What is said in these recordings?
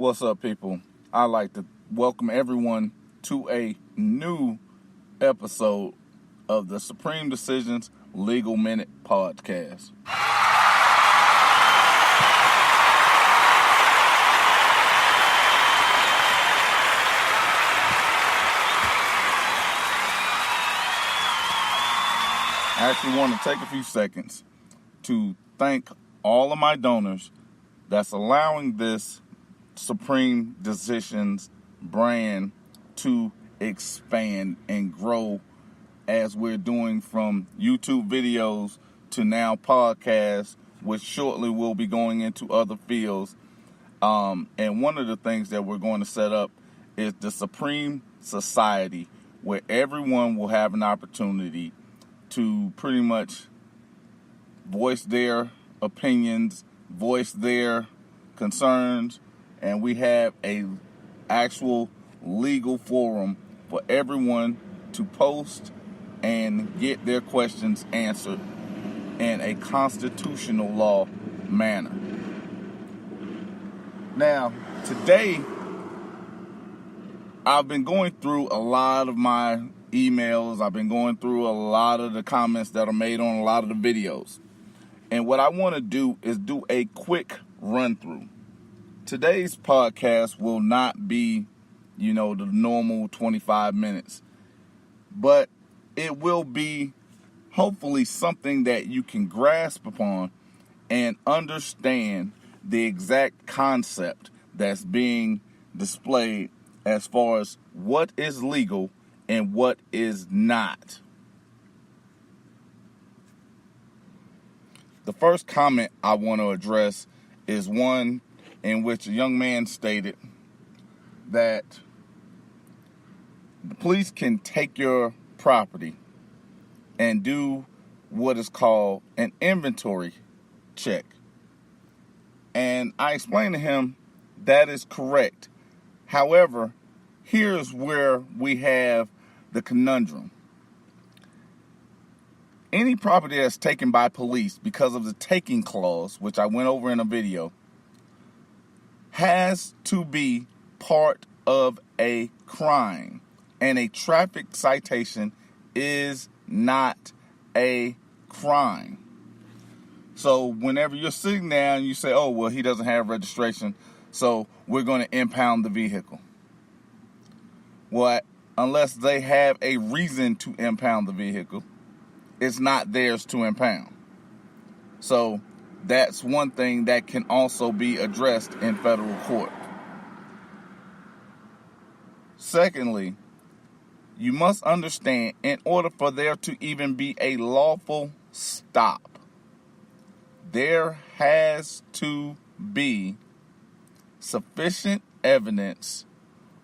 What's up, people? I'd like to welcome everyone to a new episode of the Supreme Decisions Legal Minute Podcast. I actually want to take a few seconds to thank all of my donors that's allowing this Supreme Decisions brand to expand and grow as we're doing from YouTube videos to now podcasts, which shortly will be going into other fields. And one of the things that we're going to set up is the Supreme Society, where everyone will have an opportunity to pretty much voice their opinions, voice their concerns, and we have a actual legal forum for everyone to post and get their questions answered in a constitutional law manner. Now, today, I've been going through a lot of my emails. I've been going through a lot of the comments that are made on a lot of the videos. And what I want to do is do a quick run through. Today's podcast will not be, the normal 25 minutes, but it will be hopefully something that you can grasp upon and understand the exact concept that's being displayed as far as what is legal and what is not. The first comment I want to address is one in which a young man stated that the police can take your property and do what is called an inventory check. And I explained to him that is correct. However, here's where we have the conundrum. Any property that's taken by police because of the taking clause, which I went over in a video, has to be part of a crime. And a traffic citation is not a crime. So whenever you're sitting there and you say, oh, well, he doesn't have registration, so we're going to impound the vehicle. Well, unless they have a reason to impound the vehicle, it's not theirs to impound. So that's one thing that can also be addressed in federal court. Secondly, you must understand, in order for there to even be a lawful stop, there has to be sufficient evidence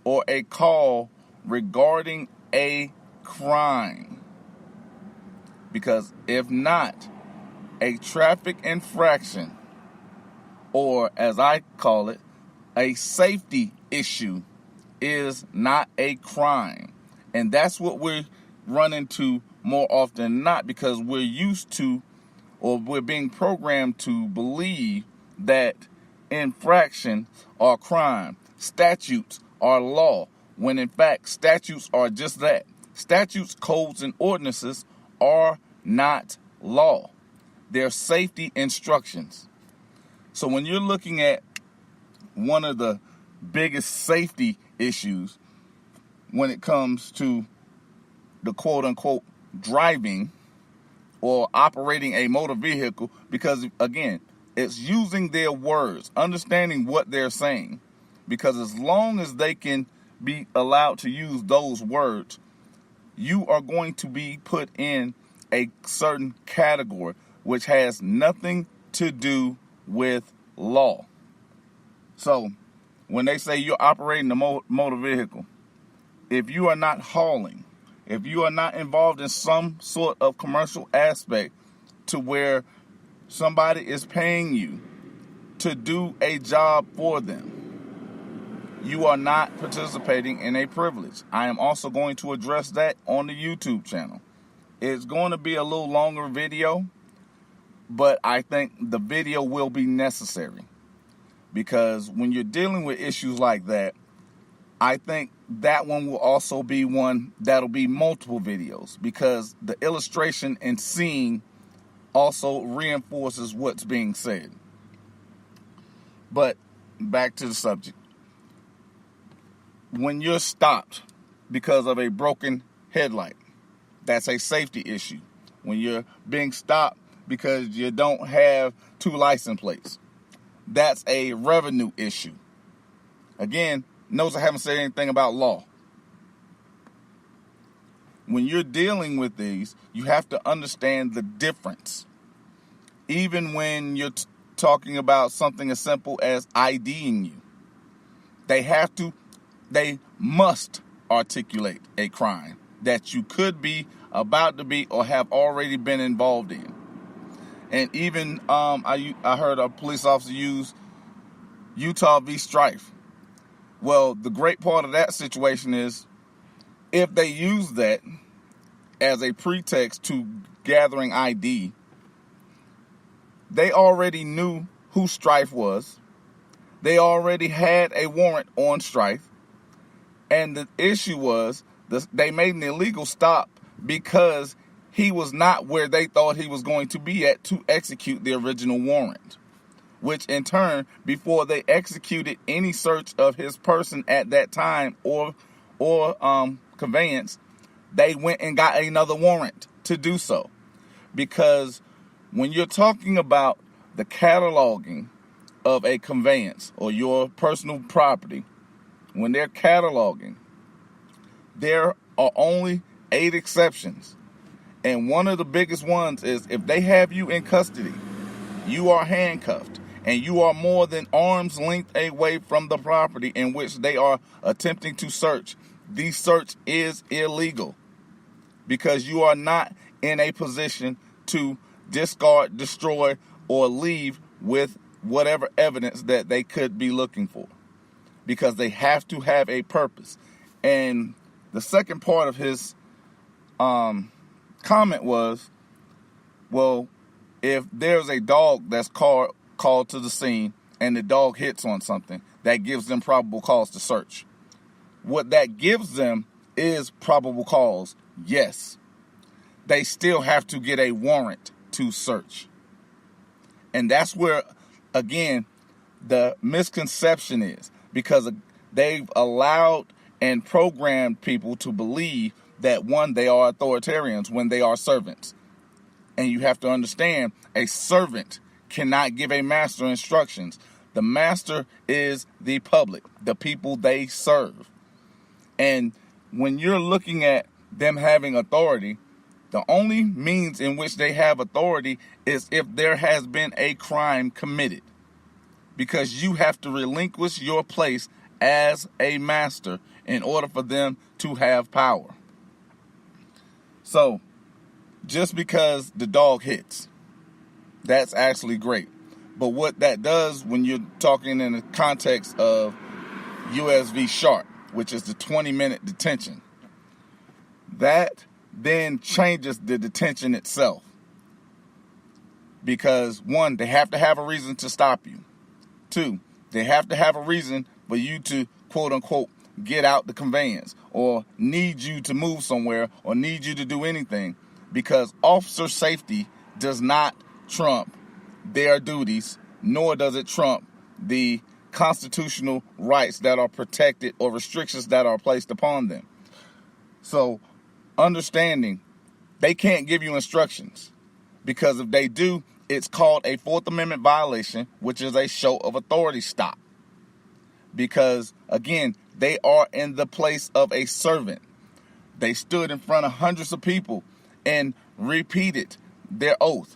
or a call regarding a crime. Because if not, a traffic infraction, or as I call it, a safety issue, is not a crime. And that's what we run into more often than not, because we're used to, or we're being programmed to believe that infraction are crime, statutes are law, when in fact statutes are just that. Statutes, codes, and ordinances are not law. They're safety instructions. So when you're looking at one of the biggest safety issues when it comes to the quote-unquote driving or operating a motor vehicle, because again, it's using their words, understanding what they're saying, because as long as they can be allowed to use those words, you are going to be put in a certain category which has nothing to do with law. So when they say you're operating a motor vehicle, if you are not hauling, if you are not involved in some sort of commercial aspect to where somebody is paying you to do a job for them, you are not participating in a privilege. I am also going to address that on the YouTube channel. It's going to be a little longer video, but I think the video will be necessary. because when you're dealing with issues like that, I think that one will also be one that'll be multiple videos, because the illustration and seeing also reinforces what's being said. But back to the subject. When you're stopped because of a broken headlight, that's a safety issue. When you're being stopped because you don't have 2 license plates, that's a revenue issue. Again, notice I haven't said anything about law. When you're dealing with these, you have to understand the difference. Even when you're talking about something as simple as IDing you, they must articulate a crime that you could be, about to be, or have already been involved in. And even I heard a police officer use Utah v. Strife. Well, the great part of that situation is, if they use that as a pretext to gathering ID, they already knew who Strife was. They already had a warrant on Strife. And the issue was, they made an illegal stop because he was not where they thought he was going to be at to execute the original warrant. Which in turn, before they executed any search of his person at that time or conveyance, they went and got another warrant to do so. Because when you're talking about the cataloging of a conveyance or your personal property, when they're cataloging, there are only 8 exceptions. And one of the biggest ones is, if they have you in custody, you are handcuffed, and you are more than arm's length away from the property in which they are attempting to search, the search is illegal, because you are not in a position to discard, destroy, or leave with whatever evidence that they could be looking for, because they have to have a purpose. And the second part of his comment was, well, if there's a dog that's called to the scene and the dog hits on something, that gives them probable cause to search. What that gives them is probable cause, yes. They still have to get a warrant to search. And that's where, again, the misconception is, because they've allowed and programmed people to believe that, one, they are authoritarians when they are servants. And you have to understand, a servant cannot give a master instructions. The master is the public, the people they serve. And when you're looking at them having authority, the only means in which they have authority is if there has been a crime committed. Because you have to relinquish your place as a master in order for them to have power. So, just because the dog hits, that's actually great. But what that does when you're talking in the context of US v. Sharp, which is the 20-minute detention, that then changes the detention itself. Because, one, they have to have a reason to stop you. 2, they have to have a reason for you to, quote-unquote, get out the conveyance, or need you to move somewhere, or need you to do anything. Because officer safety does not trump their duties, nor does it trump the constitutional rights that are protected or restrictions that are placed upon them. So, understanding, they can't give you instructions, because if they do, it's called a Fourth Amendment violation, which is a show of authority stop. Because, again, they are in the place of a servant. They stood in front of hundreds of people and repeated their oath.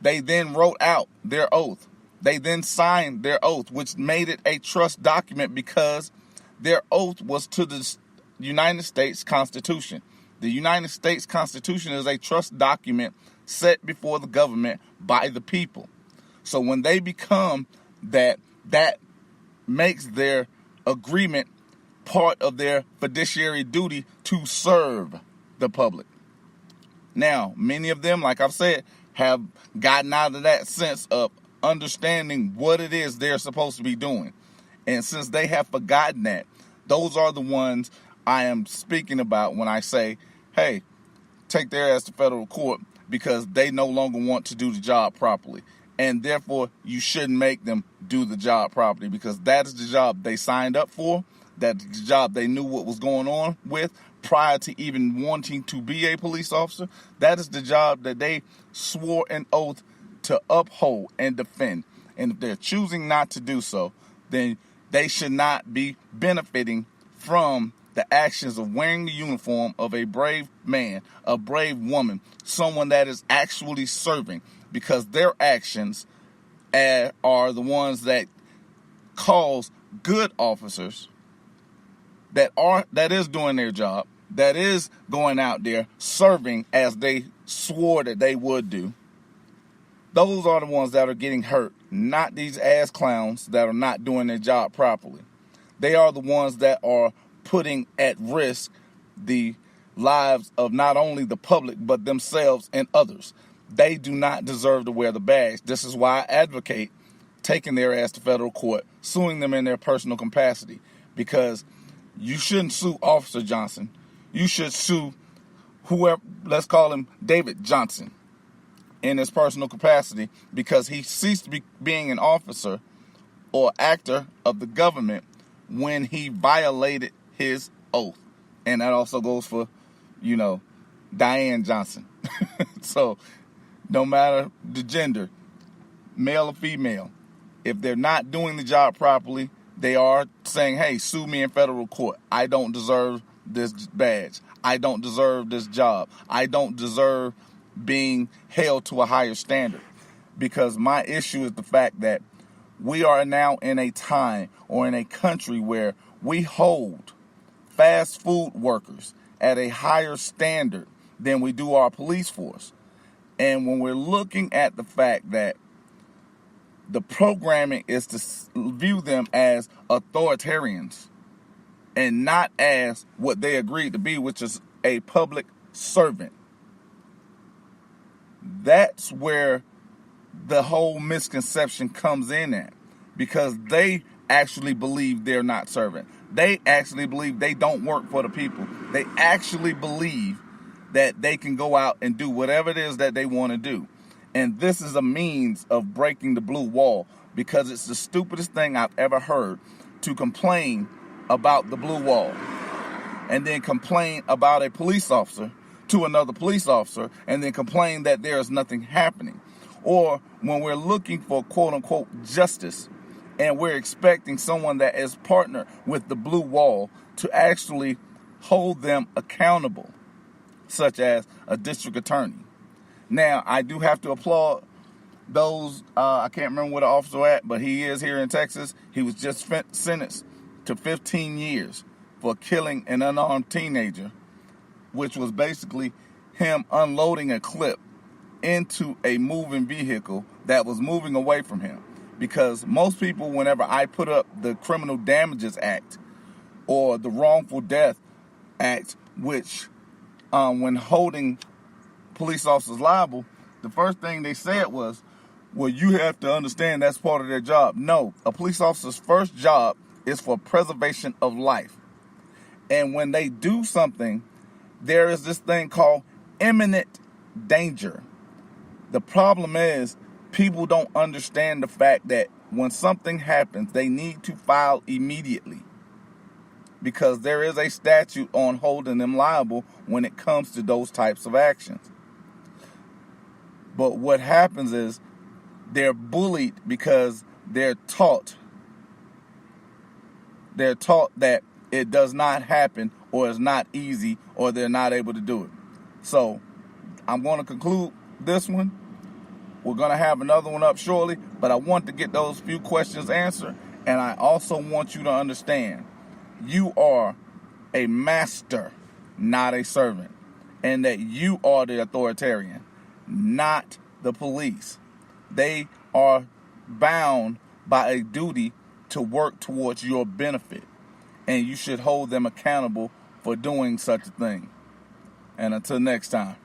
They then wrote out their oath. They then signed their oath, which made it a trust document, because their oath was to the United States Constitution. The United States Constitution is a trust document set before the government by the people. So when they become that makes their agreement part of their fiduciary duty to serve the public. Now, many of them, like I've said, have gotten out of that sense of understanding what it is they're supposed to be doing. And since they have forgotten that, those are the ones I am speaking about when I say, hey, take their ass to federal court, because they no longer want to do the job properly. And therefore, you shouldn't make them do the job properly, because that is the job they signed up for. That's the job they knew what was going on with prior to even wanting to be a police officer. That is the job that they swore an oath to uphold and defend. And if they're choosing not to do so, then they should not be benefiting from the actions of wearing the uniform of a brave man, a brave woman, someone that is actually serving, because their actions are the ones that cause good officers that is doing their job, that is going out there serving as they swore that they would do. Those are the ones that are getting hurt, not these ass clowns that are not doing their job properly. They are the ones that are putting at risk the lives of not only the public, but themselves and others. They do not deserve to wear the badge. This is why I advocate taking their ass to federal court, suing them in their personal capacity, because you shouldn't sue Officer Johnson. You should sue whoever, let's call him David Johnson, in his personal capacity, because he ceased being an officer or actor of the government when he violated his oath. And that also goes for, Diane Johnson. So no matter the gender, male or female, if they're not doing the job properly, they are saying, hey, sue me in federal court. I don't deserve this badge. I don't deserve this job. I don't deserve being held to a higher standard. Because my issue is the fact that we are now in a time or in a country where we hold fast food workers at a higher standard than we do our police force. And when we're looking at the fact that the programming is to view them as authoritarians and not as what they agreed to be, which is a public servant, that's where the whole misconception comes in at, because they actually believe they're not serving. They actually believe they don't work for the people. They actually believe that they can go out and do whatever it is that they want to do. And this is a means of breaking the blue wall, because it's the stupidest thing I've ever heard to complain about the blue wall and then complain about a police officer to another police officer and then complain that there is nothing happening. Or when we're looking for quote-unquote justice and we're expecting someone that is partnered with the blue wall to actually hold them accountable, such as a district attorney. Now, I do have to applaud those, I can't remember where the officer at, but he is here in Texas. He was just sentenced to 15 years for killing an unarmed teenager, which was basically him unloading a clip into a moving vehicle that was moving away from him. Because most people, whenever I put up the Criminal Damages Act or the Wrongful Death Act, which when holding police officers liable, the first thing they said was, well, you have to understand that's part of their job. No, a police officer's first job is for preservation of life. And when they do something, there is this thing called imminent danger. The problem is people don't understand the fact that when something happens, they need to file immediately, because there is a statute on holding them liable when it comes to those types of actions. But what happens is they're bullied because they're taught that it does not happen, or it's not easy, or they're not able to do it. So I'm going to conclude this one. We're going to have another one up shortly, but I want to get those few questions answered. And I also want you to understand, you are a master, not a servant, and that you are the authoritarian, not the police. They are bound by a duty to work towards your benefit, and you should hold them accountable for doing such a thing. And until next time.